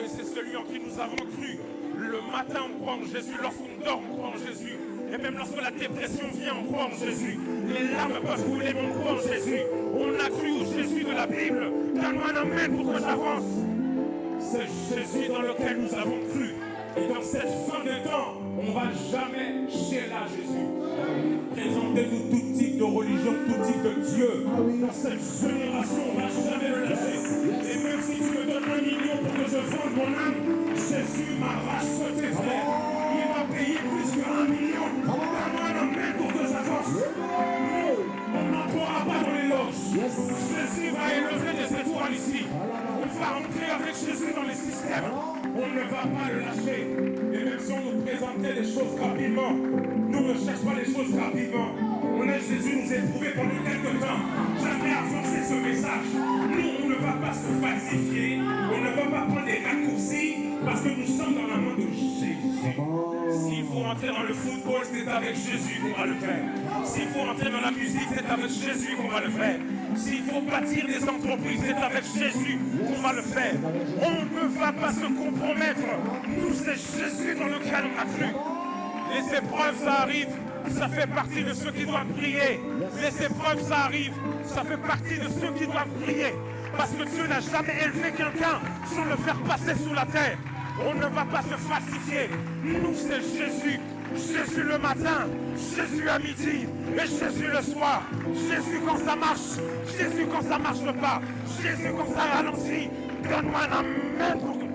et c'est celui en qui nous avons cru. Le matin, on croit en Jésus. Lorsqu'on dort, on croit en Jésus. Et même lorsque la dépression vient, on croit en Jésus. Les larmes peuvent couler, mais on croit en Jésus. On a cru au Jésus de la Bible. Donne-moi un amen pour que j'avance. C'est Jésus dans lequel nous avons cru. Et dans cette fin de temps, on ne va jamais chez là Jésus. Présentez-nous tout type de religion, tout type de Dieu. Dans cette génération, on ne va jamais le lâcher. Et même si tu me donnes 1 million pour que je vende mon âme, Jésus m'a racheté, frère. Il m'a payé plus que 1 million. Donne-moi un amen pour que j'avance. On n'entrera pas dans les loges. Jésus va élever des étoiles ici. On va entrer avec Jésus dans les systèmes. On ne va pas le lâcher. Et même si on nous présentait les choses rapidement, nous ne cherchons pas les choses rapidement. On est Jésus nous éprouvé pendant quelques temps. Jamais avancer ce message. Nous, on ne va pas se falsifier. On ne va pas prendre des raccourcis parce que nous sommes dans la main de Jésus. S'il faut entrer dans le football, c'est avec Jésus qu'on va le faire. S'il faut entrer dans la musique, c'est avec Jésus qu'on va le faire. S'il faut bâtir des entreprises, c'est avec Jésus qu'on va le faire. On ne va pas se compromettre. Nous, c'est Jésus dans lequel on a cru. Les épreuves, ça arrive. Ça fait partie de ceux qui doivent prier. Les épreuves, ça arrive. Ça fait partie de ceux qui doivent prier. Parce que Dieu n'a jamais élevé quelqu'un sans le faire passer sous la terre. On ne va pas se falsifier. Nous, c'est Jésus. Jésus le matin, Jésus à midi et Jésus le soir. Jésus quand ça marche, Jésus quand ça marche pas, Jésus quand ça ralentit. Donne-moi un amen pour